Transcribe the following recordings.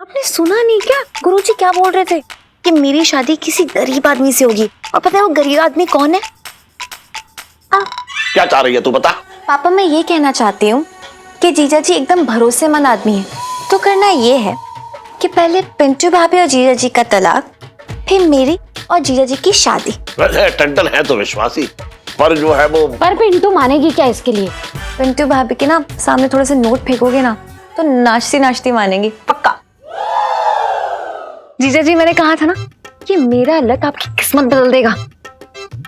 आपने सुना नहीं क्या? गुरुजी क्या बोल रहे थे कि मेरी शादी किसी गरीब आदमी से होगी। और पता है वो गरीब आदमी कौन है? क्या चाह रही है तू बता। पापा मैं ये कहना चाहती हूँ कि जीजा जी एकदम भरोसेमंद आदमी है। तो करना ये है कि पहले पिंटू भाभी और जीजा जी का तलाक, फिर मेरी और जीजा जी की शादी। वैसे टंटन है तो विश्वासी, पर जो है वो। पर पिंटू मानेगी क्या इसके लिए? पिंटू भाभी के ना सामने थोड़े से नोट फेंकोगे ना तो नाचती नाचती मानेंगी पक्का। जीजा जी मैंने कहा था ना कि मेरा लक आपकी किस्मत बदल देगा।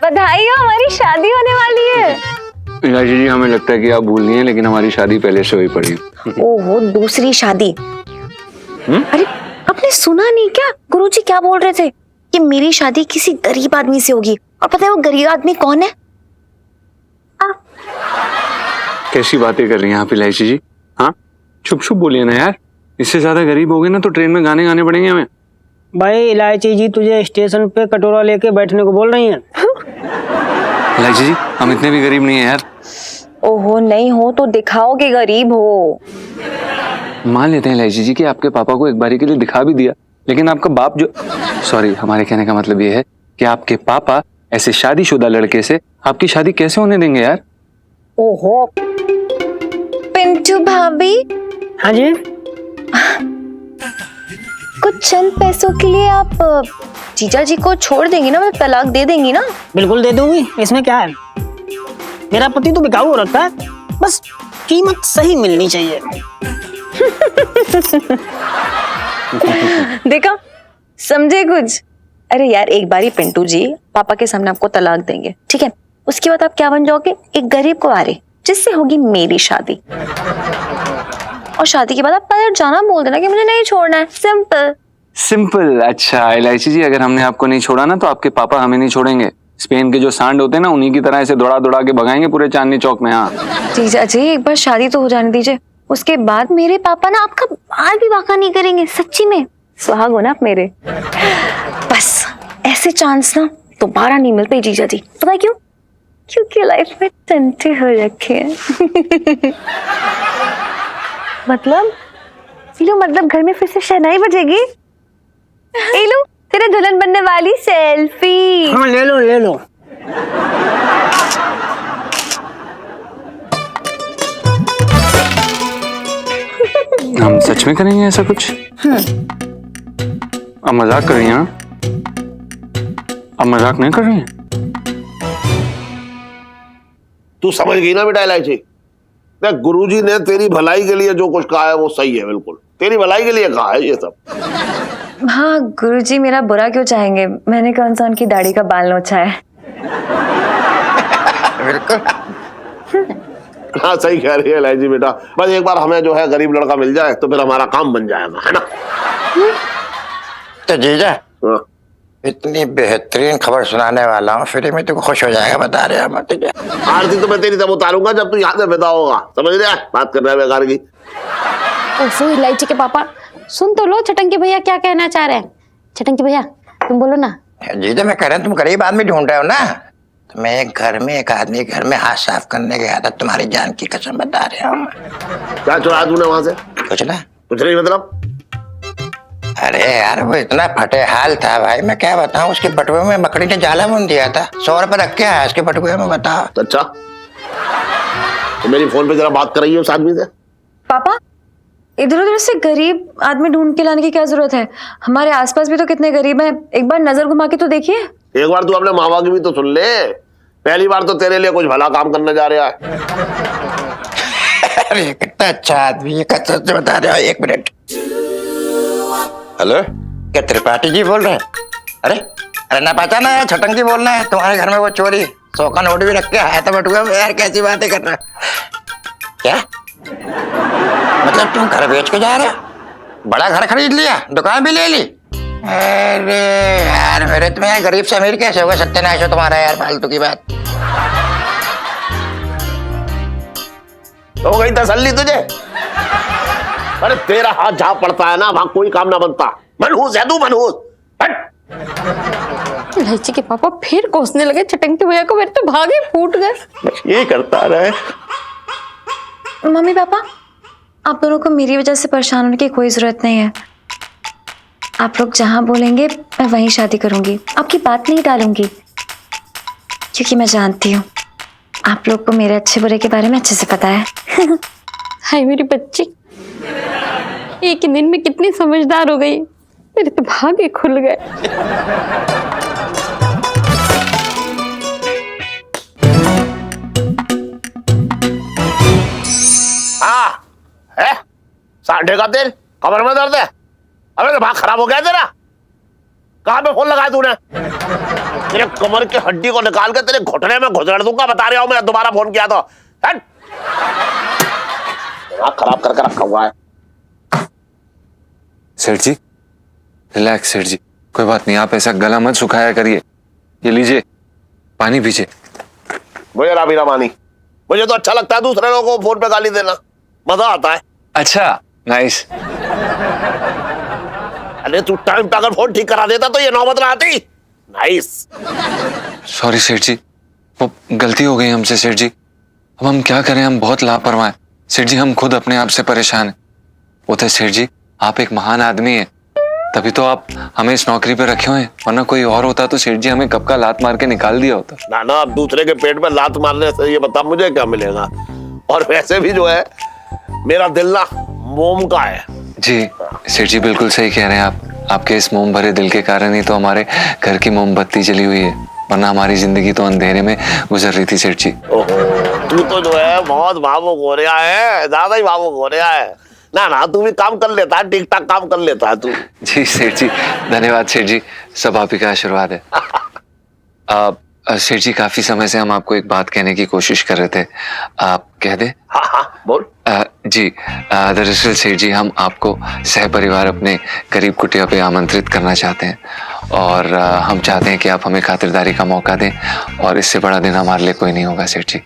बधाई हो, हमारी शादी होने वाली है। इलायची जी हमें लगता है कि आप भूल नहीं है, लेकिन हमारी शादी पहले से हुई पड़ी है। ओहो दूसरी शादी। अरे आपने सुना नहीं क्या? गुरुजी क्या बोल रहे थे कि मेरी शादी किसी गरीब आदमी से होगी। और पता है वो गरीब आदमी कौन है? कैसी बातें कर रही हैं आप इलायची जी? हाँ चुप चुप बोलिए ना यार, इससे ज्यादा गरीब हो गए ना तो ट्रेन में गाने गाने पड़ेंगे हमें। भाई इलायची जी तुझे स्टेशन पे कटोरा लेके बैठने को बोल रही हैं। इलायची जी हम इतने भी गरीब नहीं है यार। ओहो नहीं हो तो दिखाओ कि गरीब हो। मान लेते हैं इलायची जी कि आपके पापा को एक बारी के लिए दिखा भी दिया, लेकिन आपका बाप जो, सॉरी हमारे कहने का मतलब ये है कि आपके पापा ऐसे शादीशुदा लड़के से आपकी शादी कैसे होने देंगे यार? ओहो पिंटू भाभी, हाँ जी कुछ चंद पैसों के लिए आप जीजा जी को छोड़ देंगी ना, मतलब तलाक दे देंगी ना? बिल्कुल दे दूंगी, इसमें क्या है। मेरा पति तो बिकाऊ हो रखा है, बस कीमत सही मिलनी चाहिए। देखा समझे कुछ? अरे यार एक बारी पिंटू जी पापा के सामने आपको तलाक देंगे, ठीक है? उसके बाद आप क्या बन जाओगे? एक गरीब कुंवारे, जिससे होगी मेरी शादी। और शादी के बाद आप पलट जाना, बोल देना कि मुझे नहीं छोड़ना है। Simple simple. अच्छा इलायची जी अगर हमने आपको नहीं छोड़ा ना तो आपके पापा हमें नहीं छोड़ेंगे। स्पेन के जो सांड होते हैं ना उन्हीं की तरह ऐसे दौड़ा दौड़ा के भगाएंगे पूरे चांदनी चौक में। हाँ जीजा जी एक बार शादी तो हो जाने दीजिए, उसके बाद मेरे पापा ना आपका बाल भी बांका नहीं करेंगे। सच्ची में सुहाग हो ना आप मेरे। बस ऐसे चांस ना दोबारा नहीं मिलते जीजा जी। पता है क्यों? क्योंकि लाइफ में टंटे हो रखे हैं। मतलब घर में फिर से शहनाई बजेगी। एलू तेरे दुल्हन बनने वाली सेल्फी। हाँ ले लो ले लो। हम सच में करेंगे ऐसा कुछ? अब मजाक कर रही हैं? अब मजाक नहीं कर रही हैं? तू समझ गई ना बेटा इलायची? गुरुजी ने तेरी भलाई के लिए जो कुछ कहा है वो सही है, बिल्कुल तेरी भलाई के लिए कहा है ये सब। हाँ गुरुजी मेरा बुरा क्यों चाहेंगे? मैंने कौन सा उनकी दाढ़ी का बाल नोचा है? हाँ सही कह रही है इलायची बेटा। बस एक बार हमें जो है गरीब लड़का मिल जाए तो फिर हमारा काम बन जाएगा, है ना? तो जीजा हाँ। इतनी बेहतरीन खबर सुनाने वाला हूँ, फिर मैं तुमको खुश हो जाएगा, बता रहे हैं मत जा। आरती तो मैं तेरी तब उतारूंगा जब तू यहाँ से विदा होगा, समझ रहा है? बात कर रहा है बेकार की। ओफो इलायची के पापा, सुन तो लो छटंकी भैया क्या कहना चाह रहे हैं। छटंकी भैया तुम बोलो ना। जीजा मैं कह रहा हूँ तुम गरीब आदमी ढूंढ रहे हो ना, तो मैं एक आदमी घर में हाथ साफ करने गया था, तुम्हारी जान की कसम बता रहा हूँ। क्या चुरा तूने वहां से? कुछ ना कुछ नहीं मतलब? अरे यार वो इतना फटे हाल था भाई, मैं क्या बताऊं। उसके बटुए में मकड़ी ने जाला बुन दिया था, 100 रुपए रख के आया उसके बटुए में, बताओ। अच्छा तो मेरी फोन पे जरा बात कर रही है उस आदमी से। पापा इधर उधर से गरीब आदमी ढूंढ के लाने की क्या जरूरत है? हमारे आसपास भी तो कितने गरीब हैं, एक बार नजर घुमा के तो देखिए। एक बार तू अपने माँ बाप की भी तो सुन ले। पहली बार तो तेरे लिए कुछ भला काम करने जा रहा है। अरे कितना अच्छा आदमी है, कसम से बता रहा हूँ। 1 मिनट। हेलो क्या त्रिपाठी जी बोल रहे हैं? अरे ना पहचाना है, छटंकी बोलना है। तुम्हारे घर में वो चोरी 100 का नोट भी रख के आया था बटुआ में। यार कैसी बातें कर रहे हो? क्या मतलब तुम घर बेच के जा रहे हो? बड़ा घर खरीद लिया, दुकान भी ले ली? अरे यार मेरे तुम्हें गरीब से अमीर कैसे होगा? सत्यानाश हो तुम्हारा यार, फालतू की बात। हो गई तसल्ली तुझे? अरे तेरा हाथ जहां पड़ता है ना वहां कोई काम ना बनता। मनहूस है तू, मनहूस। इलायची के पापा फिर कोसने लगे छटंकी भैया को, मेरे तो भागे फूट गए। ये करता रहे। मम्मी पापा आप दोनों को मेरी वजह से परेशान होने की कोई जरूरत नहीं है। आप लोग जहां बोलेंगे मैं वहीं शादी करूंगी, आपकी बात नहीं टालूंगी, क्योंकि मैं जानती हूँ आप लोग को मेरे अच्छे बुरे के बारे में अच्छे से पता है। हाय मेरी बच्ची, एक ही दिन में कितनी समझदार हो गई, मेरे तो भाग्य खुल गए। हाँ है सांडे का तेल, कमर में दर्द है? अबे दिमाग खराब हो गया तेरा? कहाँ पे फोन लगाया तूने? तेरे कमर की हड्डी को निकाल के तेरे घुटने में घुसड़ दूंगा, बता रहा हूँ मैं। दोबारा फोन किया तो हट। दिमाग खराब करके रखा हुआ है। सेठ जी रिलैक्स सेठ जी, कोई बात नहीं, आप ऐसा गला मत सुखाया करिए। ये लीजिए पानी पीजिए। मुझे ना पीना पानी, मुझे तो अच्छा लगता है दूसरे लोगों को फोन पे गाली देना, मजा आता है। अच्छा नाइस। अरे तू टाइम पे अगर फोन ठीक करा देता तो ये नौबत ना आती। नाइस। सॉरी सेठ जी, वो गलती हो गई हमसे सेठ जी। अब हम क्या करें, हम बहुत लापरवाह हैं सेठ जी, हम खुद अपने आप से परेशान हैं। वो तो सेठ जी आप एक महान आदमी हैं, तभी तो आप हमें इस नौकरी पे रखे हुए हैं, वरना कोई और होता तो सेठ जी हमें कब का लात मार के निकाल दिया होता। ना ना, अब दूसरे के पेट में लात मारने से ये बता मुझे क्या मिलेगा। और वैसे भी जो है मेरा दिल ना मोम का है। जी सेठ जी बिल्कुल सही कह रहे हैं आप, आपके इस मोम भरे दिल के कारण ही तो हमारे घर की मोमबत्ती जली हुई है, वरना हमारी जिंदगी तो अंधेरे में गुजर रही थी सेठ जी। ओहो, तू तो जो है बहुत भावुक हो रहा है, ज्यादा ही भावुक हो रहा है। ना ना, तू भी काम कर लेता है, ठीक ठाक काम कर लेता है तू। जी सेठ जी धन्यवाद सेठ जी, सब आप ही का आशीर्वाद है। सेठ जी काफी समय से हम आपको एक बात कहने की कोशिश कर रहे थे, आप कह दे? हाँ हाँ बोल। जी दरअसल सेठ जी हम आपको सह परिवार अपने करीब कुटिया पे आमंत्रित करना चाहते हैं, और हम चाहते हैं कि आप हमें खातिरदारी का मौका दें, और इससे बड़ा दिन हमारे लिए कोई नहीं होगा सेठ जी।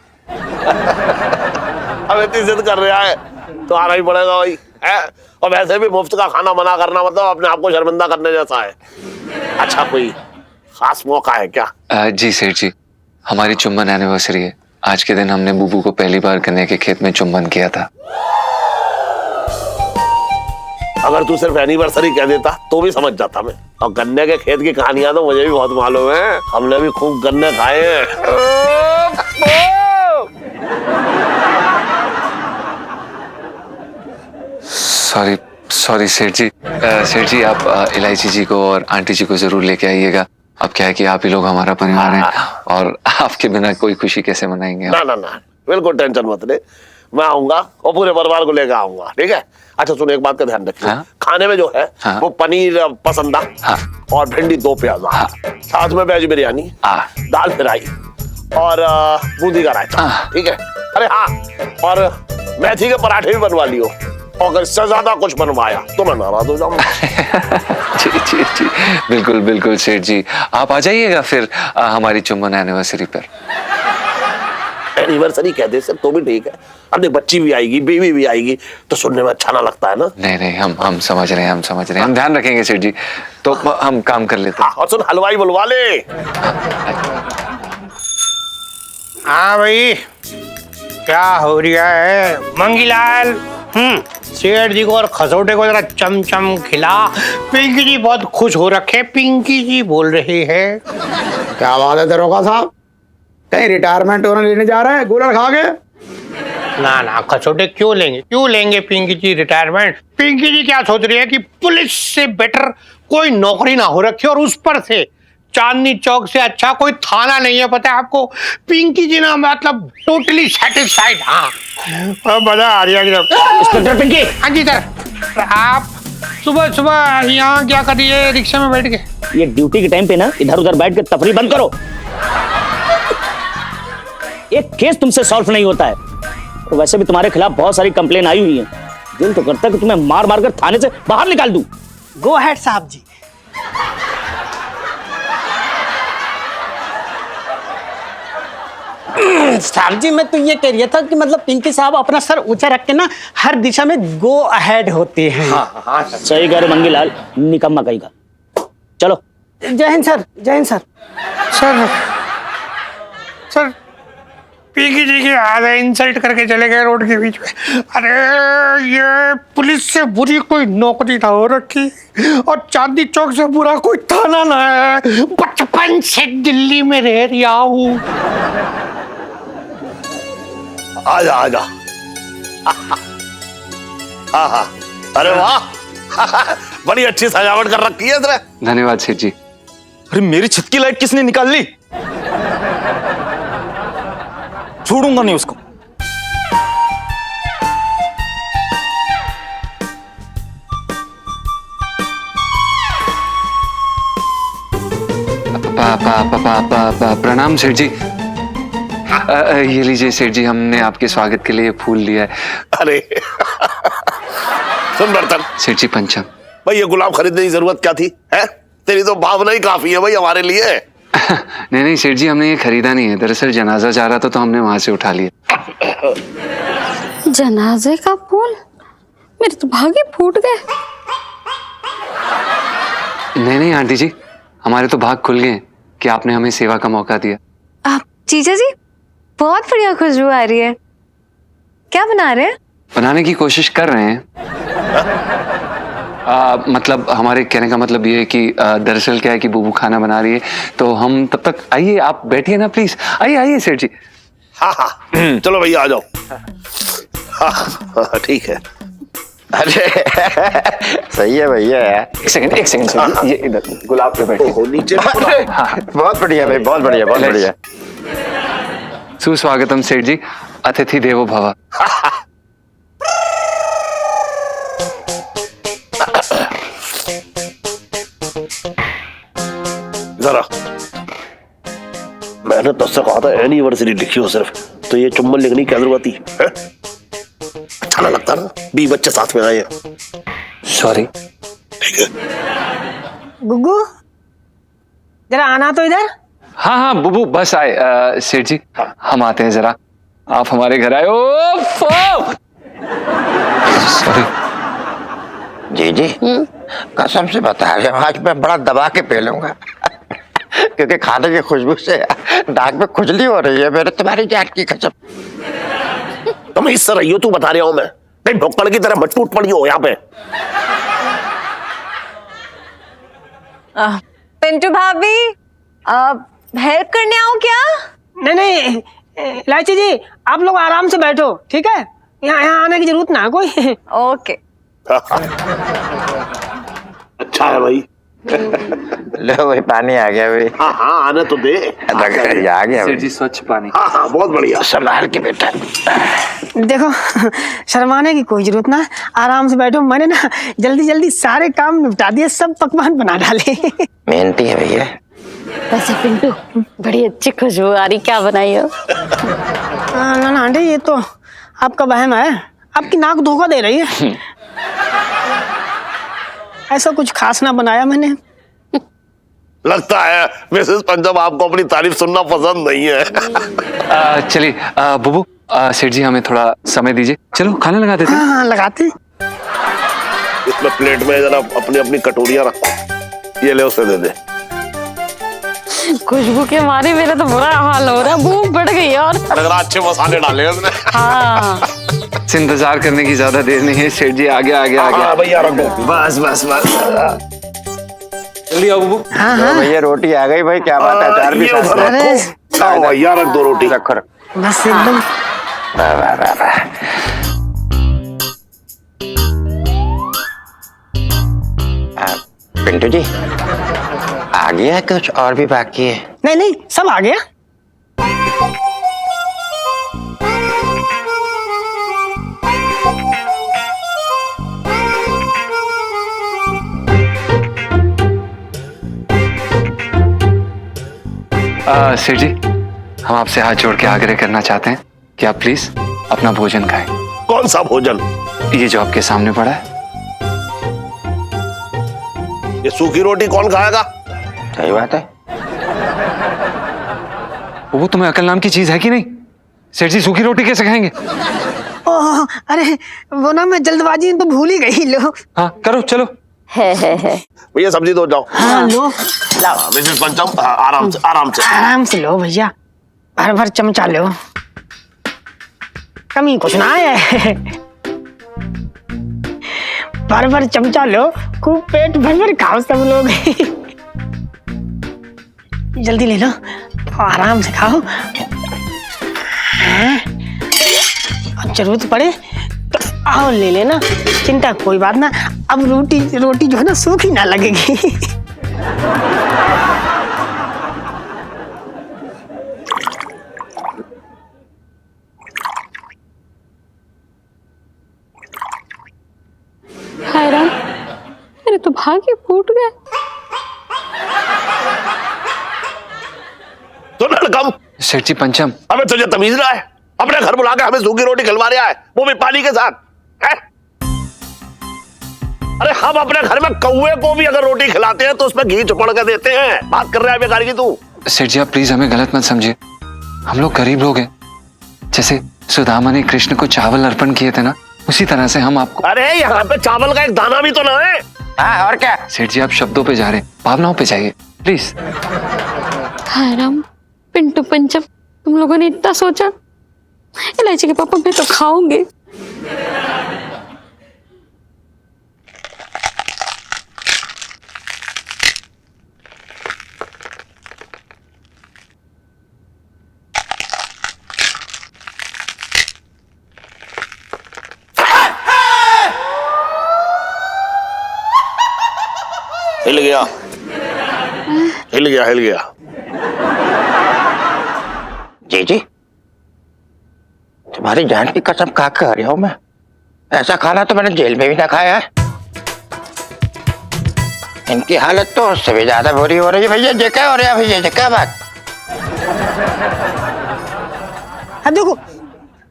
अब इतनी जिद कर रहा है तो आना ही पड़ेगा भाई है। और वैसे भी मुफ्त का खाना मना करना मतलब अपने आप को शर्मिंदा करने जैसा है। अच्छा कोई खास मौका है क्या? जी सेठ जी हमारी चुम्बन एनिवर्सरी है, आज के दिन हमने बुबू को पहली बार गन्ने के खेत में चुम्बन किया था। अगर तू सिर्फ एनिवर्सरी कह देता तो भी समझ जाता मैं, और गन्ने के खेत की कहानियां तो मुझे भी बहुत मालूम है, हमने भी खूब गन्ने खाए हैं। सॉरी सॉरी सेठ जी आप इलायची जी को और आंटी जी को जरूर लेके आइएगा। अब क्या है कि आप ही लोग हमारा परिवार हैं, और आपके बिना कोई खुशी कैसे मनाएंगे हम? ना ना ना, बिल्कुल टेंशन मत ले, मैं आऊंगा और पूरे परिवार को लेकर आऊंगा, ठीक है? अच्छा सुन, एक बात का ध्यान रखिए। हाँ? खाने में जो है हाँ? वो पनीर पसंद हाँ? और भिंडी 2 प्याजा, हाँ? साथ में वेज बिरयानी, हाँ? दाल फ्राई और बूंदी का रायता, हाँ? ठीक है? अरे हाँ, और मेथी के पराठे भी बनवा लियो, और अगर इससे ज्यादा कुछ बनवाया तो मैं नाराज हो जाऊंगा। जी जी जी बिल्कुल बिल्कुल सेठ जी, आप आ जाइएगा फिर हमारी चुम्बन एनिवर्सरी पर। एनिवर्सरी कह दे सर तो भी ठीक है, अब देख बच्ची भी आएगी, बीवी भी आएगी, तो सुनने में अच्छा ना लगता है ना। नहीं नहीं हम समझ रहे हैं, हम ध्यान रखेंगे सेठ जी, तो हम काम कर लेते हैं। और सुन, हलवाई बुलवा ले। हाँ भाई, क्या हो रहा है मंगीलाल? सेठ जी को और खसोटे को जरा चमचम खिला। पिंकी जी बहुत खुश हो रखे, पिंकी जी बोल रही है। क्या बात है दरोगा साहब, कहीं रिटायरमेंट होने लेने जा रहे हैं कूलर खा के? ना ना खसोटे क्यों लेंगे पिंकी जी रिटायरमेंट? पिंकी जी क्या सोच रही है कि पुलिस से बेटर कोई नौकरी ना हो रखी, और उस पर से चांदनी चौक से अच्छा कोई थाना नहीं है, पता है आपको? पिंकी जी ना मतलब टोटली सेटिस्फाइड। हाँ मजा आ रही है एकदम। इंस्पेक्टर पिंकी। हाँ जी सर। आप सुबह सुबह यहाँ क्या कर रही है रिक्शा में बैठ के? ये ड्यूटी के टाइम पे ना इधर उधर बैठ के तफरी बंद करो। एक केस तुमसे सॉल्व नहीं होता है, और वैसे भी तुम्हारे खिलाफ बहुत सारी कंप्लेन आई हुई है। दिल तो करता है कि तुम्हें मार मार कर थाने से बाहर निकाल दूं। गो अहेड साहब जी। साहब जी मैं तो ये कह रहा था कि मतलब पिंकी साहब अपना सर ऊंचा रख के ना हर दिशा में गो अहेड होते हैं। हाँ सही कह रहे मंगीलाल, निकम्मा कहीं का। चलो। जय हिंद सर, जय हिंद सर। सर पिंकी जी के आधे इंसल्ट करके चले गए रोड के बीच में। अरे ये पुलिस से बुरी कोई नौकरी ना हो रखी और चांदनी चौक से बुरा कोई थाना ना है। बचपन से दिल्ली में रह रहा हूँ। आजा आजा। हाँ हाँ, अरे वाह, बड़ी अच्छी सजावट कर रखी है तेरे। धन्यवाद सेठ जी। अरे मेरी छत की लाइट किसने निकाल ली? छोड़ूंगा नहीं उसको। प्रणाम सेठ जी। ये लीजिए सेठ जी, हमने आपके स्वागत के लिए फूल लिया है। अरे सुन बर्तन सेठ जी, पंचम। भाई ये गुलाब खरीदने की जरूरत क्या थी? है तेरी तो भावना ही काफी है भाई हमारे लिए। नहीं नहीं सेठ जी, हमने ये खरीदा नहीं है। दरअसल जनाजा जा रहा था तो हमने वहां से उठा लिया। जनाजे का फूल? मेरे तो भागे फूट गए। नहीं नहीं आंटी जी, हमारे तो भाग खुल गए कि आपने हमें सेवा का मौका दिया। जीजा जी, बहुत बढ़िया खुशबू आ रही है। क्या बना रहे हैं? बनाने की कोशिश कर रहे हैं। मतलब हमारे कहने का मतलब ये है कि दरअसल क्या है कि बुबू खाना बना रही है, तो हम तब तक। आइए आप बैठिए ना प्लीज। आइए आइए सेठ जी। हाँ हाँ चलो भैया आ जाओ। हाँ ठीक है। अरे सही है भैया यार। एक सेकंड सेठ जी, ये इधर गुलाब पे बैठिए। नीचे बहुत बढ़िया भाई, बहुत बढ़िया, बहुत बढ़िया। सुस्वागतम सेठ जी, अतिथि देवो भव। जरा मैंने तुझसे कहा था एनिवर्सरी लिखी हो सिर्फ, तो ये चुम्बन लिखने की क्या जरूरत थी? अच्छा ना लगता ना 20 बच्चे साथ में आए। सॉरी। ठीक है गुग्गू, जरा आना तो इधर। हाँ हाँ बुबू बस आए। सेठ जी हम आते हैं जरा, आप हमारे घर आए। सॉरी जी जी, कसम से बता रहे हैं, आज मैं बड़ा दबा के पी लूंगा क्योंकि खाने की खुशबू से नाक में खुजली हो रही है मेरे। तुम्हारी जान की कसम। तुम इस तरह हो, तू बता रहा हूं मैं, कहीं भोकड़ की तरह मत टूट पड़ी हो यहाँ पे। पिंटू भाभी, हेल्प करने आओ क्या? नहीं नहीं इलायची जी, आप लोग आराम से बैठो, ठीक है? यहाँ आने की जरूरत ना कोई। ओके। अच्छा है भाई। लो भाई, पानी आ गया भाई। हाँ हाँ आने तो दे। आ गया सेठ जी, स्वच्छ पानी। हाँ हाँ बहुत बढ़िया। संभाल के बेटा। देखो, शर्माने की कोई जरूरत ना, आराम से बैठो। मैंने ना जल्दी जल्दी सारे काम निपटा दिए, सब पकवान बना डाले। मेहनती है भैया। वैसे पिंटू, बड़ी अच्छी खुशबू आ रही, क्या बनाई हो? ना ना आंटी, ये तो आपका वहम है, आपकी नाक धोखा दे रही है। ऐसा कुछ खास ना बनाया मैंने। लगता है मिसेस पंजाब आपको अपनी तारीफ सुनना पसंद नहीं है। चलिए बुबू, सेठ जी हमें थोड़ा समय दीजिए, चलो खाना लगा देते हैं। हाँ लगाते। इसमें प्लेट में जरा अपनी अपनी कटोरियां रखो, ये ले उसे दे दे। खुशबू के मारे मेरा तो बुरा हाल हो रहा है, भूख बढ़ गई। और अच्छे मसाले डाले उसने। हाँ, इंतजार करने की ज्यादा देर नहीं है सेठ जी, आगे आगे आगे। हाँ भैया रख दो। बस बस बस, जल्दी आओ बुबू। हाँ भैया, रोटी आ गई भाई, क्या बात है? अचार भी साथ में। रखो भैया, रख दो रोटी। रखो बस एकदम। वाह वाह वाह वाह। पिंटू जी, आ गया कुछ और भी बाकी है? नहीं नहीं, सब आ गया। सेठ जी, हम आपसे हाथ जोड़ के आग्रह करना चाहते हैं कि आप प्लीज अपना भोजन खाएं। कौन सा भोजन? ये जो आपके सामने पड़ा है। ये सूखी रोटी कौन खाएगा? सही बात है। वो तुम्हें अकल नाम की चीज है कि नहीं? सेठ जी सूखी रोटी कैसे खाएंगे? ओह, अरे वो ना मैं जल्दबाजी में तो भूल ही गई। लो। हाँ करो, चलो। है। भैया सब्जी दो जाओ। हाँ लो, मिसेस पंचम, आराम से आराम से। आराम से लो भैया, भर भर चमचा लो। कमी कुछ ना है। भर भर चमचा लो, खूब पेट भर भर खाओ सब लोग। जल्दी ले लो, आराम से खाओ। हाँ? और जरूरत पड़े तो आओ ले लेना, चिंता कोई बात ना। अब रोटी रोटी जो है ना सूखी ना लगेगी। हाय राम, मेरे तो भाग्य फूट गए। तो लड़कम, सेठ जी पंचम, हमें तुझे तमीज ना है? अपने घर बुला के हमें सूखी रोटी खिलवा रहा है, वो भी पानी के साथ है? अरे हम अपने घर में कौवे को भी अगर रोटी खिलाते हैं तो उसमें घी चुपड़ के देते हैं। बात कर रहा है बेकार की तू। सेठ जी आप प्लीज हमें गलत मत समझिए, हम लोग गरीब लोग हैं। जैसे सुदामा ने कृष्ण को चावल अर्पण किए थे ना, उसी तरह से हम आपको। अरे यहाँ पे चावल का एक दाना भी तो ना है। हाँ और क्या? सेठ जी आप शब्दों पे जा रहे हैं, भावनाओं पे जाइए प्लीज। हाय राम, पिंटू पंचम, तुम लोगों ने इतना सोचा। इलायची के पापा मैं तो खाऊंगे। हिल गया, हिल गया, हिल गया। जी जी, तुम्हारी जान की कसम खा कर रहा हूं मैं, ऐसा खाना तो मैंने जेल में भी ना खाया है। इनकी हालत तो उससे भी ज्यादा बुरी हो रही है। भैया ये क्या हो रहा है? भैया ये क्या बात? देखो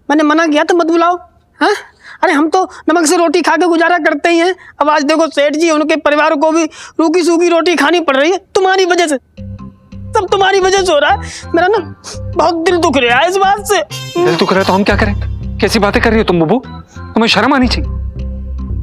मैंने मना किया तो मत बुलाओ। हाँ, अरे हम तो नमक से रोटी खा के गुजारा करते ही हैं। अब आज देखो सेठ जी, उनके परिवार को भी रूखी सूखी रोटी खानी पड़ रही है तुम्हारी वजह से। सब तुम्हारी वजह से हो रहा है। मेरा ना बहुत दिल दुख रहा है इस बात से। दिल दुख रहा है तो हम क्या करें? कैसी बातें कर रही हो तुम बुबू? तुम्हें शर्म आनी चाहिए।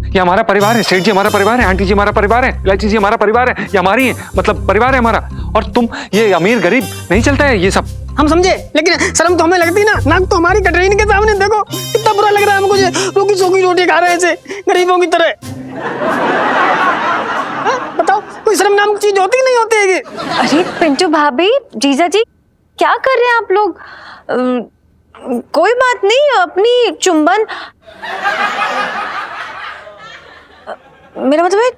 ये हमारा परिवार है, सेठ जी हमारा परिवार है, आंटी जी हमारा परिवार है, इलायची जी हमारा परिवार है, ये हमारी है, मतलब परिवार है हमारा। और तुम ये अमीर गरीब नहीं चलता है ये सब। हम समझे, लेकिन शर्म तो हमें लगती ना। नाक तो हमारी कट रही इनके सामने। देखो कितना बुरा लग रहा है हमको, रूखी सूखी रोटी खा रहे हैं गरीबों की तरह। बताओ कोई शर्म नाम की चीज होती नहीं होती है? अरे पिंटू भाभी, जीजा जी, क्या कर रहे हैं आप लोग? कोई बात नहीं, अपनी चुंबन, मेरा मतलब है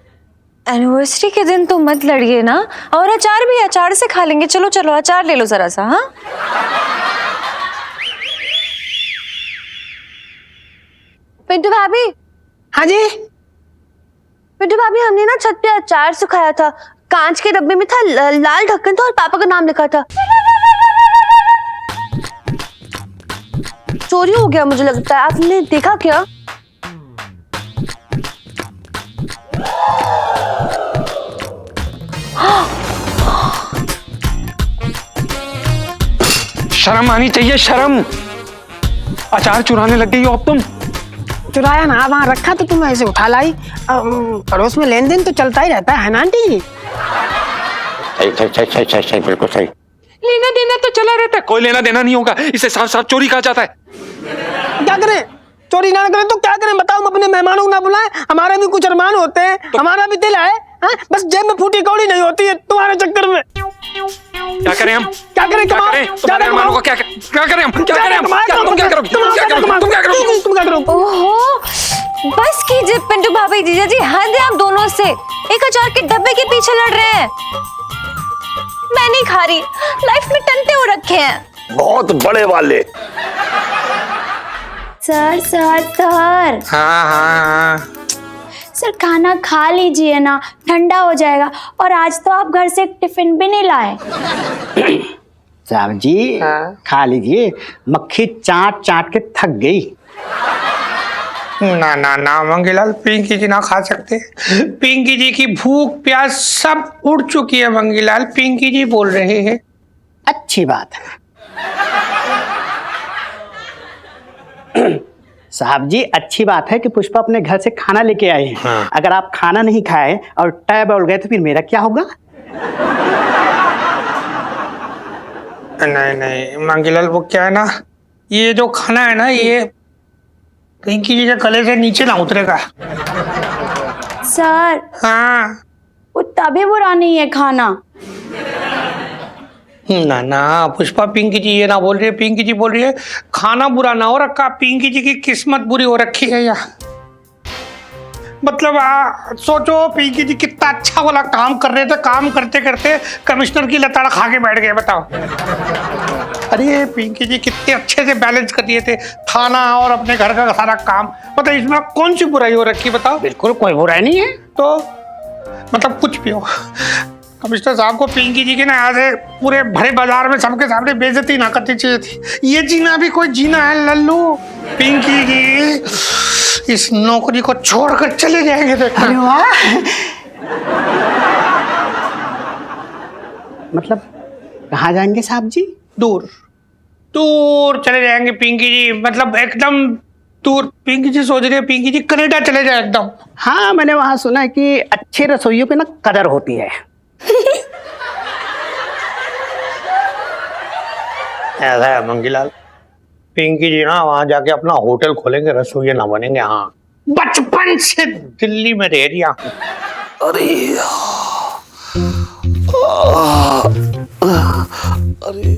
एनिवर्सरी के दिन तो मत लड़िए ना। और अचार भी, अचार से खा लेंगे। चलो चलो अचार ले लो जरा सा। हाँ पिंटू भाभी। हाँ जी पिंटू भाभी, हमने ना छत पे अचार सुखाया था, कांच के डब्बे में था, लाल ढक्कन था और पापा का नाम लिखा था। चोरी हो गया मुझे लगता है, आपने देखा क्या? शर्म आनी चाहिए, शर्म। अचार चुराने लग गई हो अब तुम। चुराया ना, वहां रखा तो तुम ऐसे उठा लाई। पड़ोस में लेन देन तो चलता ही रहता है ना आंटी जी? सही सही सही सही सही सही, बिल्कुल सही। लेना देना तो चला रहता है, कोई लेना देना नहीं होगा, इसे साफ साफ चोरी कहा जाता है। क्या करें? चोरी ना करें तो क्या करें बताओ? हम अपने मेहमानों को ना बुलाएं? हमारे भी कुछ अरमान होते हैं, हमारा भी दिल है। बस जेब में फूटी कौड़ी नहीं होती है तुम्हारे चक्कर में। क्या करें हम? क्या करें? क्या करें? तुम्हारे मेहमानों को क्या करें हम? क्या करें हम? तुम क्या करोगे? तुम क्या करोगे? ओहो, बस कीजिए पिंटू भाभी, जीजा जी, हद है आप दोनों से। एक अचार के डब्बे के पीछे लड़ रहे हैं। मैं नहीं खा रही, लाइफ में टंटे हो रखे हैं बहुत बड़े वाले। सर सर हाँ हाँ सर, खाना खा लीजिए ना, ठंडा हो जाएगा। और आज तो आप घर से टिफिन भी नहीं लाए। साहब जी खा लीजिए, मक्खी चाट चाट के थक गई। ना ना ना मंगीलाल, पिंकी जी ना खा सकते। पिंकी जी की भूख प्यास सब उड़ चुकी है मंगीलाल। पिंकी जी बोल रहे हैं। अच्छी बात है साहब जी, अच्छी बात है कि पुष्पा अपने घर से खाना लेके आए हैं। हाँ। अगर आप खाना नहीं खाए और टैब उड़ गए तो फिर मेरा क्या होगा? नहीं नहीं मंगीलाल, वो क्या है ना, ये जो खाना है ना, ये पिंकी जी के गले से नीचे ना उतरेगा। सर हाँ वो तभी बुरा नहीं है खाना। ना ना पुष्पा, पिंकी जी ये ना बोल रही है। पिंकी जी बोल रही है खाना बुरा ना हो रखा, पिंकी जी की किस्मत बुरी हो रखी है यार। मतलब सोचो पिंकी जी कितना अच्छा वाला काम कर रहे थे, काम करते करते कमिश्नर की लताड़ खा के बैठ गए, बताओ। अरे पिंकी जी कितने अच्छे से बैलेंस कर दिए थे थाना और अपने घर का सारा काम। मतलब इसमें कौन सी बुराई हो रखी बताओ। बिल्कुल कोई बुराई नहीं है। तो मतलब कुछ भी हो, कमिश्नर साहब को पिंकी जी के ना ऐसे पूरे भरे बाजार में सबके सामने बेइज्जती ना करनी चाहिए थी। ये जीना भी कोई जीना है लल्लू। पिंकी जी इस नौकरी को छोड़कर चले जाएंगे देखना। अरे वाह, मतलब कहाँ जाएंगे साहब जी? दूर दूर चले जाएंगे पिंकी जी, मतलब एकदम दूर। पिंकी जी सोच रही है पिंकी जी कनाडा चले जाए एकदम। हाँ, मैंने वहां सुना है कि अच्छे रसोइयों की ना कदर होती है। ऐसा है मंगीलाल, पिंकी जी ना वहां जाके अपना होटल खोलेंगे, रसोइया ना बनेंगे। हाँ, बचपन से दिल्ली में रह रही। अरे अरे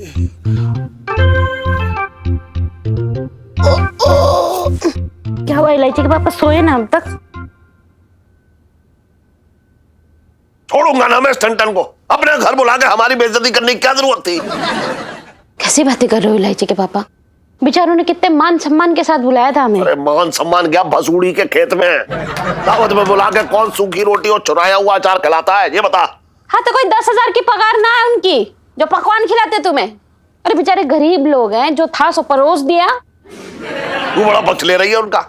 क्या हुआ इलायची के पापा सोए ना अब तक? छोड़ूंगा ना मैं इस टन को। अपने घर बुला के हमारी बेइज्जती करने की क्या जरूरत थी? कैसी बातें कर रहे हो इलायची के पापा? बेचारों ने कितने मान सम्मान के साथ बुलाया था हमें। अरे मान सम्मान क्या, भसूड़ी के खेत में दावत में बुला के कौन सूखी रोटी और चुराया हुआ अचार खिलाता है ये बता। हाँ तो कोई 10,000 की पगार ना है उनकी जो पकवान खिलाते तुम्हें? अरे बेचारे गरीब लोग हैं, जो था सो परोस दिया। तू बड़ा पक्ष ले रही है उनका।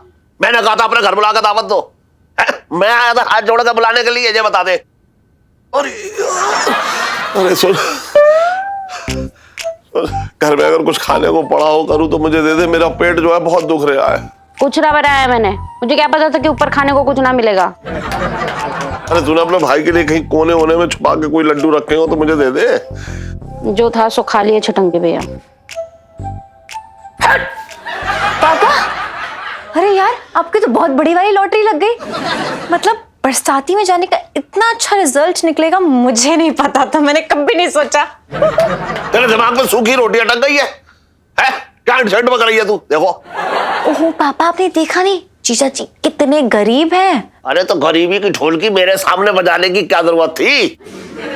मैंने कहा था अपने घर बुला के दावत दो, मैं आया था हाथ जोड़ के बुलाने के लिए, ये बता दे। अरे सुन, घर में अगर कुछ खाने को पड़ा हो करूँ तो मुझे दे दे, मेरा पेट जो है बहुत दुख रहा है। कुछ ना बनाया मैंने, मुझे क्या पता था कि ऊपर खाने को कुछ ना मिलेगा। अरे तूने अपने भाई के लिए कहीं कोने होने में छुपा के कोई लड्डू रखे हो तो मुझे दे दे। जो था सो खा लिए छटंगे भैया। पापा, अरे यार आपकी तो बहुत बड़ी वाली लॉटरी लग गई। मतलब बरसाती में जाने का इतना अच्छा रिजल्ट निकलेगा मुझे नहीं पता था, मैंने कभी नहीं सोचा। तेरे दिमाग में सूखी रोटी अटक गई है? क्या शर्ट पकड़ रही है तू? देखो। ओहो पापा, आपने देखा नहीं जीजा जी कितने गरीब हैं। अरे तो गरीबी की ढोलकी मेरे सामने बजाने की क्या जरूरत थी?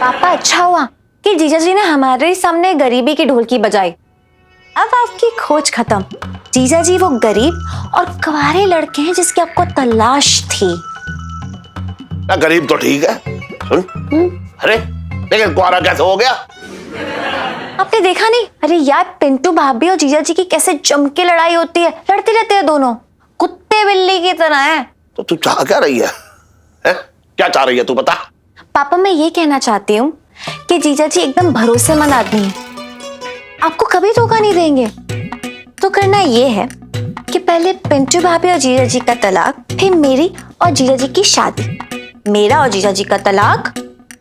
पापा अच्छा हुआ कि जीजा जी ने हमारे सामने गरीबी की ढोलकी बजाई। अब आपकी खोज खत्म। जीजा जी वो गरीब और कुंवारे लड़के हैं जिसकी आपको तलाश थी। गरीब तो ठीक है, सुन। अरे लेकिन कुंवारा कैसे हो गया? आपने देखा नहीं? अरे यार पिंटू भाभी और जीजा जी की कैसे जम के लड़ाई होती है, लड़ते रहते हैं दोनों, कुत्ते बिल्ली की तरह है। तो तू चाह क्या रही है? क्या चाह रही है तू बता। पापा मैं ये कहना चाहती हूँ कि जीजा जी एकदम भरोसेमंद आदमी है, आपको कभी धोखा नहीं देंगे। तो करना ये है कि पहले पिंटू भाभी और जीजा जी का तलाक, फिर मेरी और जीजा जी की शादी, मेरा और जीजा जी का तलाक,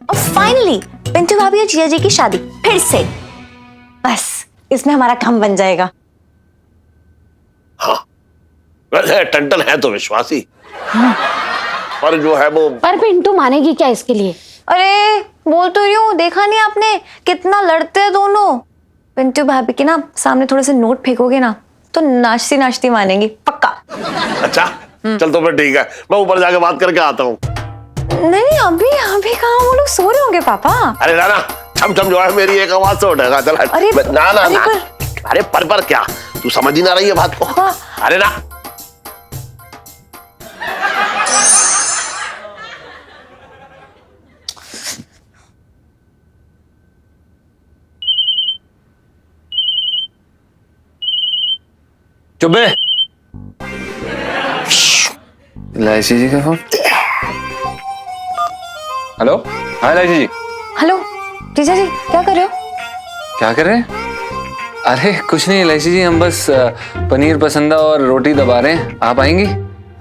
और फाइनली पिंटू भाभी और जीजा जी की शादी फिर से। बस इसमें हमारा काम बन जाएगा। हाँ वैसे टंटन है तो विश्वासी, पर जो है वो। पर पिंटू मानेगी क्या इसके लिए? अरे बोल तो रही हूँ, देखा नहीं आपने कितना लड़ते हैं दोनों। पिंटू भाभी के ना सामने थोड़े से नोट फेंकोगे ना तो नाचती नाचती मानेंगी पक्का। अच्छा चल तो फिर ठीक है, मैं ऊपर जाके बात करके आता हूँ। नहीं अभी अभी कहाँ, वो लोग सो रहे होंगे पापा। अरे ना ना, छम छम जो है मेरी एक आवाज से उठेगा। चल अरे ना ना ना, अरे पर क्या तू समझ ही ना रही है बात को। अरे ना चुप बे। इलायची जी का फोन। हेलो, हाँ इलायची जी। हेलो जीजा जी, क्या कर रहे हो? क्या कर रहे हैं? अरे कुछ नहीं इलायची जी, हम बस पनीर पसंदा और रोटी दबा रहे हैं। आप आएंगी?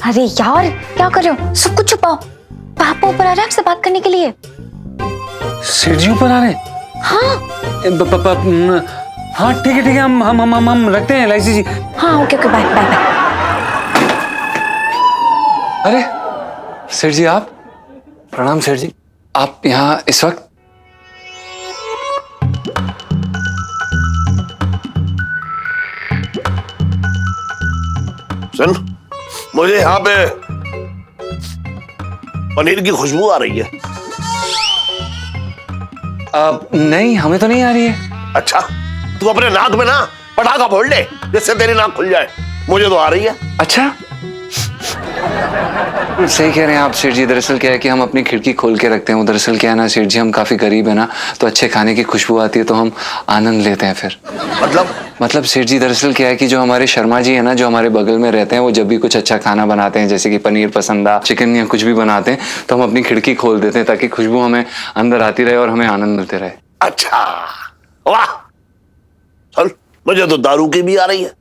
अरे यार क्या कर रहे हो, सब कुछ छुपाओ। पापा ऊपर आ रहे हैं आपसे बात करने के लिए। सेठ जी ऊपर आ रहे हैं? हाँ हाँ ठीक है हम रखते हैं इलायची जी। हाँ okay okay, bye bye bye. अरे सेठ जी, आप? प्रणाम सेठ जी, आप यहाँ इस वक्त? सुन, मुझे यहाँ पे पनीर की खुशबू आ रही है। नहीं, हमें तो नहीं आ रही है। अच्छा, तू अपने नाक में ना पटाखा फोड़ ले जिससे तेरी नाक खुल जाए। मुझे तो आ रही है। अच्छा, सही कह रहे हैं आप सेठ जी। दरअसल क्या है कि हम अपनी खिड़की खोल के रखते हैं। वो दरअसल क्या है ना सेठ जी, हम काफी गरीब है ना, तो अच्छे खाने की खुशबू आती है तो हम आनंद लेते हैं फिर। मतलब सेठ जी, दरअसल क्या है कि जो हमारे शर्मा जी है ना, जो हमारे बगल में रहते हैं, वो जब भी कुछ अच्छा खाना बनाते हैं, जैसे कि पनीर पसंदा, चिकन या कुछ भी बनाते हैं, तो हम अपनी खिड़की खोल देते हैं ताकि खुशबू हमें अंदर आती रहे और हमें आनंद मिलते रहे। अच्छा, वाह। चल, मुझे तो दारू की भी आ रही है,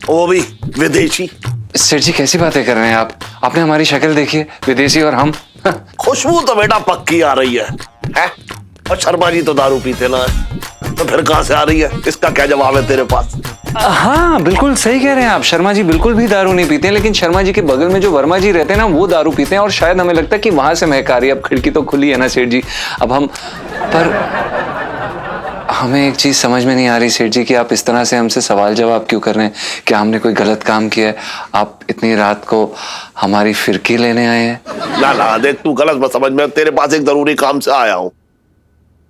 वो भी विदेशी। सेठ जी कैसी बातें कर रहे हैं आप? आपने हमारी शक्ल देखी है, विदेशी और हम। खुशबू तो बेटा पक्की आ रही है? और शर्मा जी तो दारू पीते ना, तो फिर कहां से आ रही है? इसका क्या जवाब है तेरे पास? हाँ बिल्कुल सही कह रहे हैं आप। शर्मा जी बिल्कुल भी दारू नहीं पीते हैं, लेकिन शर्मा जी के बगल में जो वर्मा जी रहते हैं ना, वो दारू पीते हैं और शायद हमें लगता है कि वहां से महक आ रही है। अब खिड़की तो खुली है ना सेठ जी, अब हम पर हमें एक चीज समझ में नहीं आ रही सेठ जी कि आप इस तरह से हमसे सवाल जवाब क्यों कर रहे हैं? क्या हमने कोई गलत काम किया है? आप इतनी रात को हमारी फिरकी लेने आए हैं? ना देख, तू गलत मत समझ। मैं तेरे पास एक जरूरी काम से आया हूँ।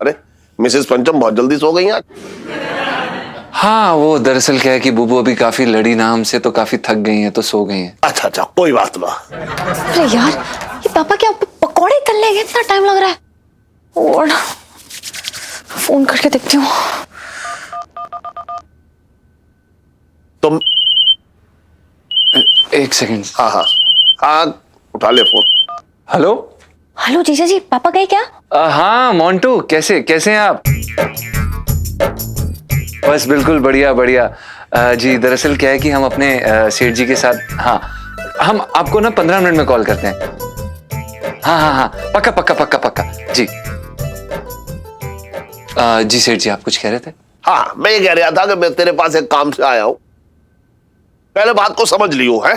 अरे मिसेस पंचम बहुत जल्दी सो गई आज। हाँ, वो दरअसल क्या है कि बुबू अभी काफी लड़ी ना हमसे, तो काफी थक गई हैं, तो सो गई हैं। अच्छा, कोई बात ना। अरे यार, ये पापा क्या पकौड़े तलने गए? इतना टाइम लग रहा है। और फोन करके देखती हूँ। तुम एक सेकंड। हाँ, उठा ले फोन। हेलो हेलो जीजा जी, पापा गए क्या? हाँ मोंटू, कैसे हैं आप? बस बिल्कुल बढ़िया बढ़िया। जी दरअसल क्या है कि हम अपने सेठ जी के साथ, हाँ हम आपको ना 15 मिनट में कॉल करते हैं। हाँ, पक्का पक्का पक्का पक्का जी। जी सेठ जी, आप कुछ कह रहे थे? हाँ, मैं ये कह रहा था कि मैं तेरे पास एक काम से आया हूं। पहले बात को समझ लियो है,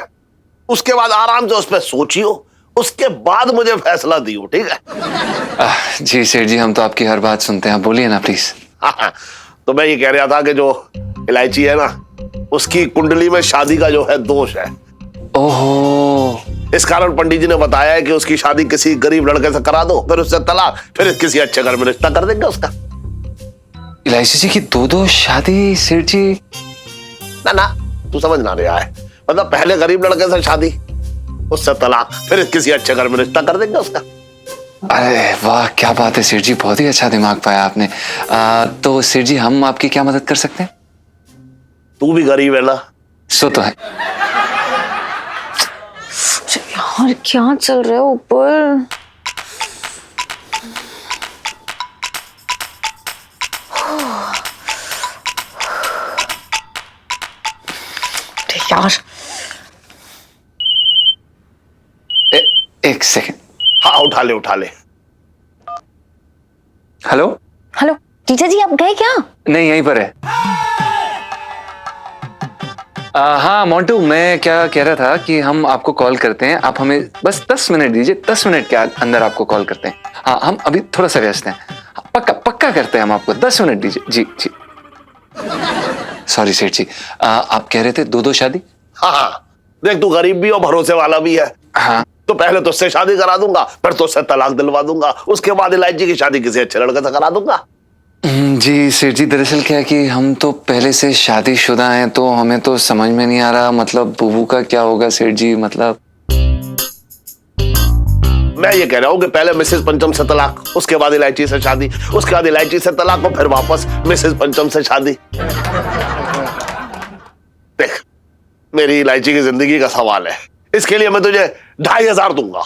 उसके बाद आराम से उस पर सोचियो, उसके बाद मुझे फैसला दियो, ठीक है? जी सेठ जी, हम तो आपकी हर बात सुनते हैं, बोलिए ना प्लीज। तो मैं ये कह रहा था कि जो इलायची है ना, उसकी कुंडली में शादी का जो है दोष है। ओहो, इस कारण पंडित जी ने बताया है कि उसकी शादी किसी गरीब लड़के से करा दो, फिर उससे तलाक, फिर किसी अच्छे घर में रिश्ता कर देंगे उसका। इलायची जी की दो शादी सेठ जी? ना, तू समझ ना रहा है। मतलब पहले गरीब लड़के से शादी, उससे तलाक, फिर किसी अच्छे घर में रिश्ता कर देंगे उसका। अरे वाह, क्या बात है सेठ जी, बहुत ही अच्छा दिमाग पाया आपने। तो सेठ जी, हम आपकी क्या मदद कर सकते हैं? तू भी गरीब है ना? सो तो है। यार क्या चल रहा है ऊपर? यार एक सेकंड। हाँ, उठा ले। हेलो जीजा जी, आप गए क्या? नहीं, यहीं पर है। हाँ मोंटू, मैं क्या कह रहा था कि हम आपको कॉल करते हैं, आप हमें बस 10 मिनट दीजिए। 10 मिनट के अंदर आपको कॉल करते हैं। हाँ, हम अभी थोड़ा सा व्यस्त हैं। पक्का करते हैं हम आपको। 10 मिनट दीजिए। जी। सॉरी सेठ जी, आप कह रहे थे दो शादी? हाँ, देख तू गरीब भी और भरोसे वाला भी है। हाँ, तो पहले तुझसे शादी करा दूंगा, फिर तुझसे तलाक दिलवा दूंगा, उसके बाद इलायची की शादी किसी अच्छे लड़के से करा दूंगा। जी सेठ जी, दरअसल क्या है कि हम तो पहले से शादीशुदा हैं, तो हमें तो समझ में नहीं आ रहा, मतलब बुबू का क्या होगा सेठ जी? मतलब मैं ये कह रहा हूँ कि पहले मिसेस पंचम से तलाक, उसके बाद इलायची से शादी, उसके बाद इलायची से तलाक और फिर वापस मिसेस पंचम से शादी। देख, मेरी इलायची की जिंदगी का सवाल है, इसके लिए मैं तुझे 2500 दूंगा।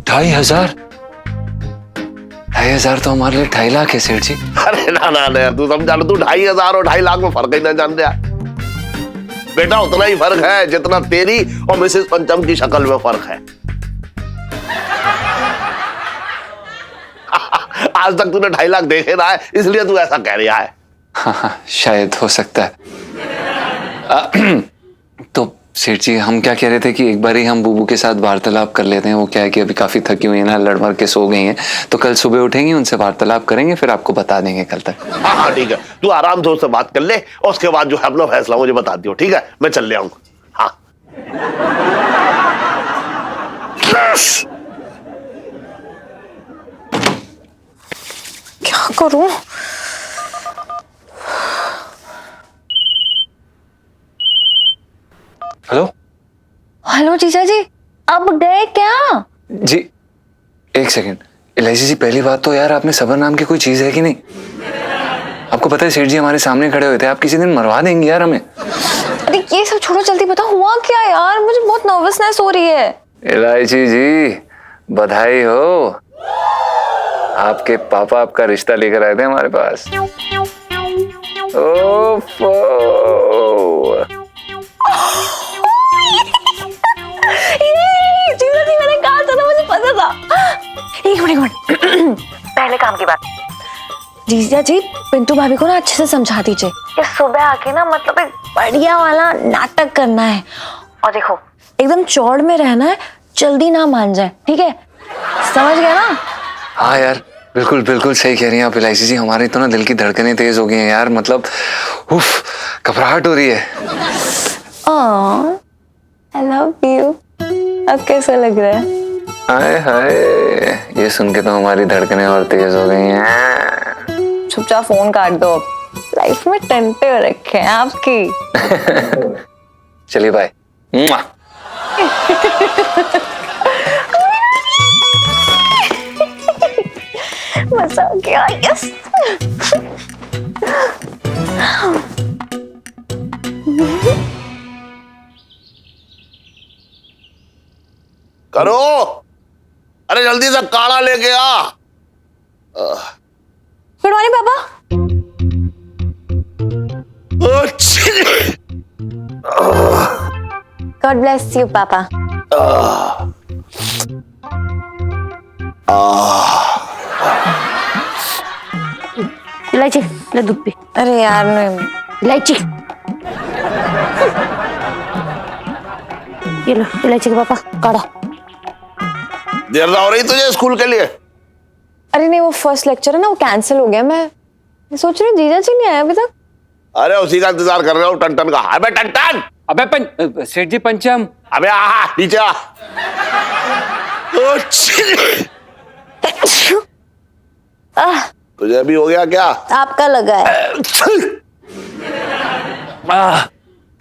2500? 2500 तो हमारे लिए 2.5 लाख है सेठ जी। अरे ना, तू समझा लो, तू 2500 और 2.5 लाख में फर्क ही ना जान रहा बेटा। उतना ही फर्क है जितना तेरी और मिसेस पंचम की शक्ल में फर्क है। आज तक तूने 2.5 लाख देखे ना है, इसलिए तू ऐसा कह रहा है। हाँ हाँ, शायद हो सकता है। तो सेठ जी, हम क्या कह रहे थे कि एक बार ही हम बुबू के साथ वार्तालाप कर लेते हैं। वो क्या है कि अभी काफी थकी हुई है ना, लड़ मर के सो गई हैं, तो कल सुबह उठेंगी, उनसे वार्तालाप करेंगे, फिर आपको बता देंगे कल तक। हाँ हाँ ठीक है, तू आराम से उससे बात कर ले और उसके बाद जो है अपना फैसला मुझे बता दियो। ठीक है, मैं चल ले आऊंगा। हाँ क्या करूं? हेलो हेलो जीजा जी, अब गए क्या? जी, एक सेकंड। एलआईसी जी, पहली बात तो यार, आप में सबर नाम की कोई चीज है कि नहीं? आपको पता है सेठ जी हमारे सामने खड़े हुए थे, आप किसी दिन मरवा देंगे यार हमें। अरे ये सब छोड़ो, जल्दी बताओ हुआ क्या यार, मुझे बहुत नर्वसनेस हो रही है। एलआईसी जी, बधाई हो, आपके पापा आपका रिश्ता लेकर आए थे हमारे पास। ओफो। जीजा जी, मैंने कहा था ना, मुझे पता था। एक मिनट पहले काम की बात। जीजा जी, पिंटू भाभी को ना अच्छे से समझा दीजिए कि सुबह आके ना मतलब एक बढ़िया वाला नाटक करना है, और देखो एकदम चौड़ में रहना है, जल्दी ना मान जाए, ठीक है? समझ गया ना? हाँ यार, बिल्कुल बिल्कुल सही कह रही हैं आप एलआईसी जी। हमारी तो ना दिल की धड़कनें तेज हो गई हैं यार, मतलब उफ, घबराहट हो रही है। I love you. अब कैसा लग रहा है? हाय हाय, ये सुन के तो हमारी धड़कनें और तेज हो गई हैं। चुपचाप फोन काट दो, लाइफ में टंटे हो रखे हैं आपकी। चलिए बाय। मजा आ गया, यस। करो, अरे जल्दी से काढ़ा लेके आ। गुड मॉर्निंग पापा। गॉड ब्लेस यू पापा। इलायची, ले दूध पी। अरे यार नहीं, इलायची, ये लो इलायची के पापा काढ़ा। देर हो रही तुझे स्कूल के लिए? अरे नहीं, वो फर्स्ट लेक्चर है ना, वो कैंसिल हो गया। मैं सोच रही हूँ जीजा जी नहीं आए अभी तक। अरे उसी का इंतजार कर रहा हूँ, टन का। अबे टन। अबे सेठ जी, पंचम। अबे आ नीचे आ। तुझे भी हो गया क्या? आपका लगा है।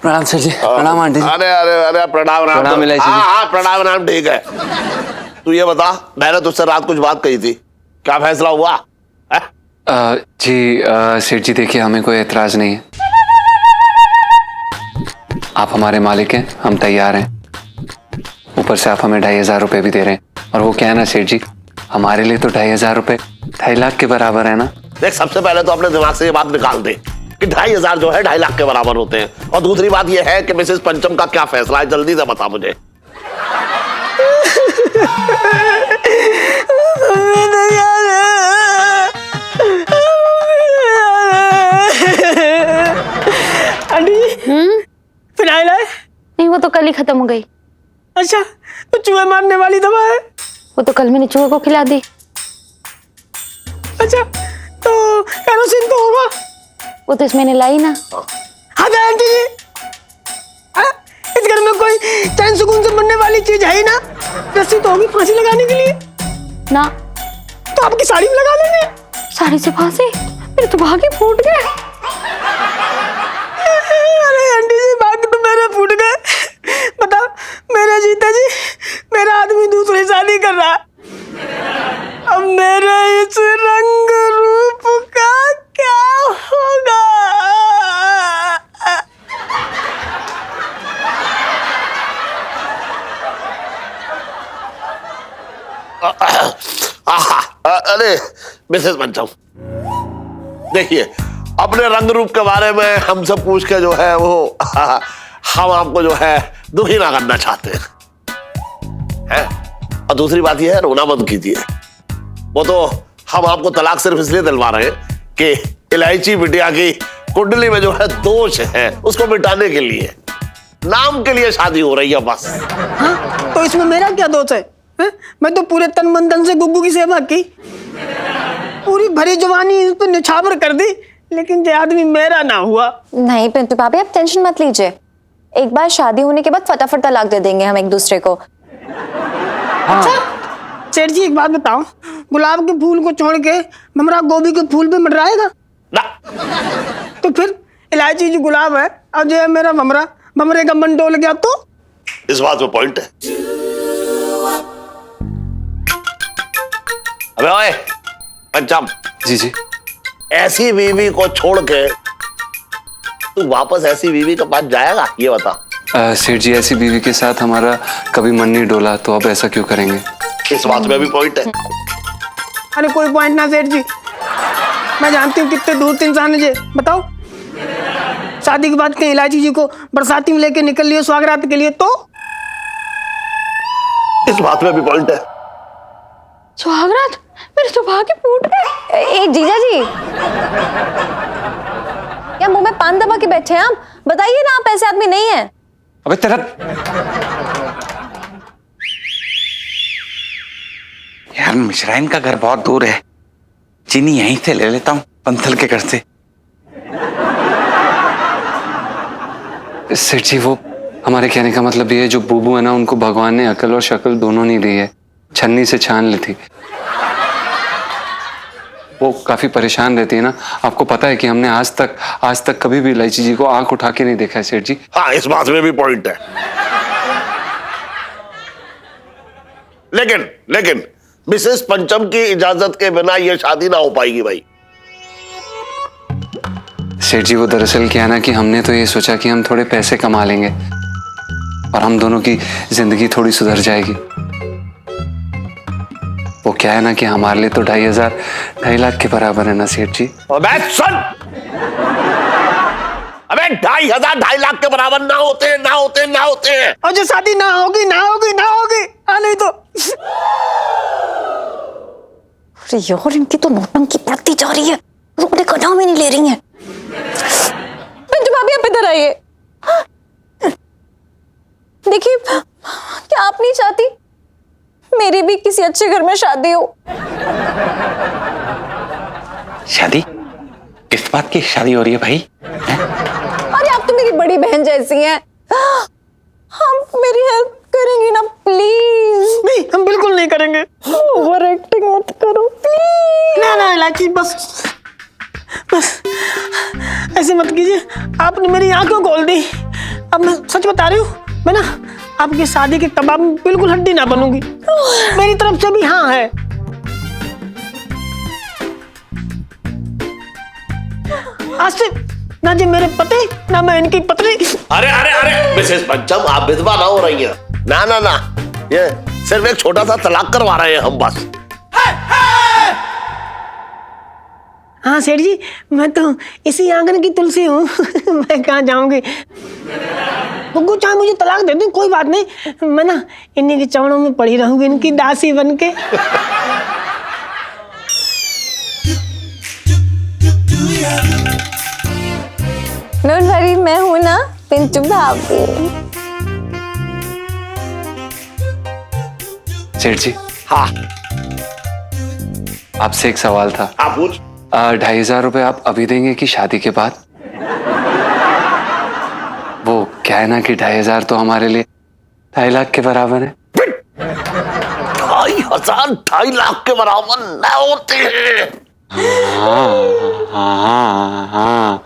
प्रणाम सेठ जी। प्रणाम आंटी जी। अरे अरे अरे प्रणाम राम। प्रणाम इलायची जी। हाँ प्रणाम राम, ठीक है। तू ये बता, मैंने तुझसे रात कुछ बात कही थी, क्या फैसला हुआ है? जी सेठ जी, देखिए हमें कोई एतराज नहीं है। आप हमारे मालिक हैं, हम तैयार हैं। ऊपर से आप हमें 2500 रुपए भी दे रहे हैं। और वो क्या है ना सेठ जी, हमारे लिए तो 2500 रुपए 2.5 लाख के बराबर है ना। देख, सबसे पहले तो अपने दिमाग से ये बात निकाल दे कि 2500 जो है 2.5 लाख के बराबर होते हैं। और दूसरी बात ये है कि मिसेस पंचम का क्या फैसला है, जल्दी से बता मुझे। फिनाइल है? नहीं, वो तो कल ही खत्म हो गई। अच्छा, तो चूहे मारने वाली दवा है? वो तो कल मैंने चूहे को खिला दी। अच्छा, तो केरोसिन तो होगा? वो तो इसमें लाई ना। हाँ तो आंटी जी, इस घर में कोई चैन सुकून से बनने वाली चीज है ही ना? रस्सी तो होगी फांसी लगाने के लिए ना। तो आपकी साड़ी में लगा लेंगे। साड़ी से फांसी? मेरे तो भागे फूट गए। अरे आंटी जी, भाग तो मेरे फूट गए। बता, मेरे जीता जी, मेरा आदमी दूसरी शादी कर रहा। अब मेरे इस रंग रूप का क्या होगा? अरे मिसेस पंचम, देखिए, अपने रंग रूप के बारे में हमसे पूछ के जो है वो हम आपको जो है दुखी ना करना चाहते हैं। और दूसरी बात ये है, रोना मत कीजिए। वो तो हम आपको तलाक सिर्फ इसलिए दिलवा रहे हैं कि इलायची बिटिया की कुंडली में जो है दोष है उसको मिटाने के लिए, नाम के लिए शादी हो रही है बस। हाँ तो इसमें मेरा क्या दोष है? मैं तो पूरे तन मन धन से गुग्गू की सेवा की, पूरी भरी जवानी इस पर निछावर कर दी, लेकिन जो आदमी मेरा ना हुआ। नहीं पिंटू भाभी आप टेंशन मत लीजिए, एक बार शादी होने के बाद फटाफट तलाक दे देंगे हम एक दूसरे को। अच्छा सेठ जी एक बात बताओ, गुलाब के फूल को छोड़ के भमरा गोभी के फूल पे मंडराएगा ना? तो फिर इलायची जी गुलाब है और जो है मेरा भमरा, भमरे का मन डोल गया तो? इस बात में पॉइंट है। अबे ओए पंचम। जी जी। ऐसी बीवी को छोड़ के तू वापस ऐसी बीवी के पास जाएगा, ये बता। सेठ जी ऐसी बीवी के साथ हमारा कभी मन नहीं डोला, तो अब ऐसा क्यों करेंगे? इस बात में भी पॉइंट है। अरे कोई पॉइंट ना सेठ जी, मैं जानती हूँ कितने दूर इंसान है। बताओ शादी के बाद कहीं इलायची जी को बरसाती में लेके निकल लिए स्वागरात के लिए तो? इस बात में भी पॉइंट है। सुहागरात? मेरे तो भाग्य फूट गए। एक जीजा जी क्या मुंह में पान दबा के बैठे हैं आप? बताइए ना, आप ऐसे आदमी नहीं है। अबे तेरा यार मिश्राइन का घर बहुत दूर है, चीनी यहीं से ले लेता हूँ पंथल के घर से। सेठ जी वो हमारे कहने का मतलब ये है, जो बूबू है ना उनको भगवान ने अकल और शक्ल दोनों नहीं दी है, छन्नी से छान ली थी। वो काफी परेशान रहती है ना, आपको पता है कि हमने आज तक कभी भी इलायची जी को आंख उठा के नहीं देखा है सेठ जी। हाँ इस बात में भी पॉइंट है। लेकिन मिसेस पंचम की इजाजत के बिना यह शादी ना हो पाएगी भाई। सेठ जी वो दरअसल क्या है ना कि हमने तो ये सोचा कि हम थोड़े पैसे कमा लेंगे और हम दोनों की जिंदगी थोड़ी सुधर जाएगी। वो क्या है ना कि हमारे लिए तो 2.5 लाख के बराबर है ना सेठ जी। अबे सुन, अबे 2.5 लाख के बराबर ना होते। और जो शादी ना होगी नहीं तो अरे यार इनकी तो नौटंकी बढ़ती जा रही है, रुकने का नाम ही नहीं ले रही है। पिंटू भाभी आप इधर आइए। देखिए क्या आप नहीं चाहती मेरी भी किसी अच्छे घर में शादी हो? शादी? किस बात की शादी हो रही है भाई? अरे आप तो मेरी बड़ी बहन जैसी हैं, हम मेरी हेल्प करेंगी ना प्लीज? नहीं हम बिल्कुल नहीं करेंगे। ओवर एक्टिंग मत करो प्लीज। ना इलायची बस ऐसे मत कीजिए, आपने मेरी आंखें खोल दी। अब मैं सच बता रही हूँ, मैं ना आपकी शादी के कबाब में बिल्कुल हड्डी ना बनूंगी, मेरी तरफ से भी हाँ है। आज से ना जी मेरे पति ना मैं इनकी पत्नी। अरे मिसेस पंचम आप विधवा ना हो रही हैं। ना ये सिर्फ एक छोटा सा तलाक करवा रहे हैं हम बस। हाँ सेठ जी मैं तो इसी आंगन की तुलसी हूँ मैं कहाँ जाऊंगी। गुग्गू चाहे मुझे तलाक दे दो कोई बात नहीं, मैं ना इन्हीं के चरणों में पड़ी रहूंगी इनकी दासी बनके। डोंट वरी, मैं हूं ना पिंटू भाभी। सेठ जी हाँ आपसे एक सवाल था। आप पूछ। 2,500 रुपए आप अभी देंगे कि शादी के बाद? वो क्या है ना कि 2,500 तो हमारे लिए 2.5 लाख के बराबर है। 2.5 लाख के बराबर न होते हैं। हाँ।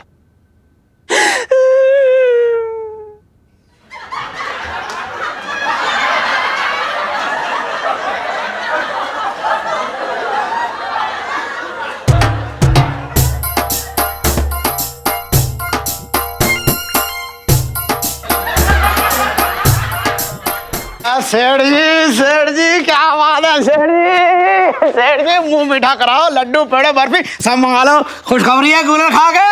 सेठ जी क्या बात है सेठ जी मुंह मीठा कराओ, लड्डू पेड़े बर्फी सब मंगा लो, खुशखबरी है कूलर खा के।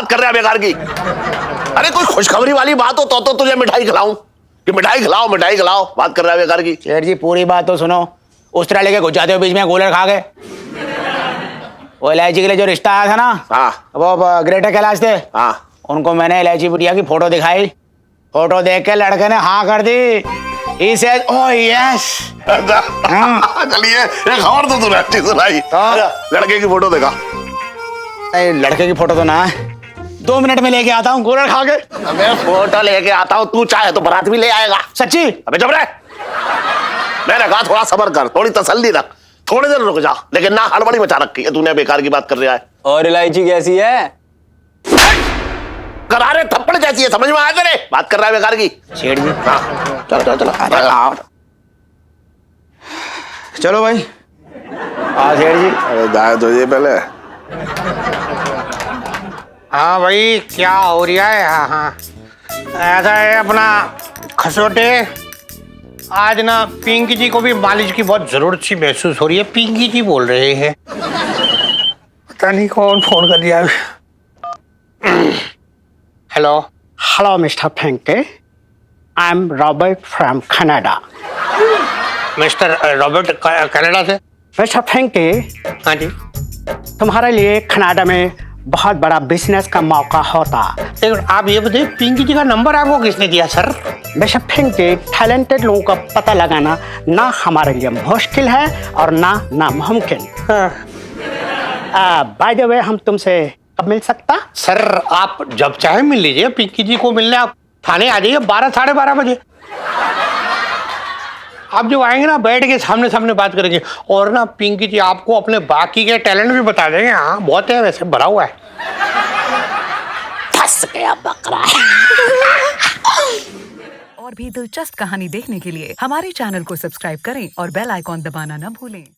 बात कर रहे हैं बेकार की? अरे कोई खुशखबरी वाली बात हो तो तुझे मिठाई खिलाऊं कि मिठाई खिलाओ, बात कर रहा है बेकार की। सेठ जी पूरी बात तो सुनो। उस तरह लेके घुस जाते हो बीच में, गोलर खा गए। वो इलायची के लिए जो रिश्ता आया था ना, हाँ वो ग्रेटर कैलाश थे, हाँ, उनको मैंने इलायची बुढ़िया की फोटो दिखाई। फोटो देख के लड़के ने हाँ कर दी। He said, oh yes। चलिए एक खबर तो तूने अच्छी सुनाई। लड़के की फोटो देखा? लड़के की फोटो तो ना, 2 मिनट में लेके आता हूँ गोलर खा के। मैं फोटो लेके आता हूँ, तू चाहे तो बारात भी ले आएगा। सच्ची? अबे चुप रह। मैंने कहा थोड़ा सब्र कर, थोड़ी तसल्ली रख, थोड़ी देर रुक जा, लेकिन ना हड़बड़ी मचा रखी है तूने, बेकार की बात कर रहा है। और इलायची कैसी है? करारे थप्पड़ जैसी है, समझ में आया तेरे? बात कर रहा है बेकार की। सेठ जी हाँ चलो चलो भाई। हाँ सेठ जी। अरे जाए तो ये पहले। हाँ भाई क्या हो रहा है? हाँ हाँ ऐसा है अपना खसोटे, आज ना पिंकी जी को भी मालिश की बहुत जरूरत सी महसूस हो रही है। पिंकी जी बोल रहे हैं, पता नहीं कौन फोन कर दिया। हेलो हेलो मिस्टर फेंके, I am Robert from Canada. Mister Robert Canada से? मिस्टर फेंके, हाँ जी। तुम्हारे लिए कनाडा में बहुत बड़ा बिजनेस का मौका होता। लेकिन आप ये बताइए पिंकी जी का नंबर आपको किसने दिया सर? मिस्टर फेंके, टैलेंटेड लोगों का पता लगाना ना हमारे लिए मुश्किल है और ना नामुमकिन। बाय द वे हम तुमसे कब मिल सकता? सर आप जब चाहे मिल लीजिए। पिंकी जी को मिलने आप थाने आ जाइए 12 साढ़े 12 बजे। आप जो आएंगे ना बैठ के सामने सामने बात करेंगे, और ना पिंकी जी आपको अपने बाकी के टैलेंट भी बता देंगे। हाँ बहुत है, वैसे भरा हुआ है। फंस गया बकरा। और भी दिलचस्प कहानी देखने के लिए हमारे चैनल को सब्सक्राइब करें और बेल आइकॉन दबाना न भूलें।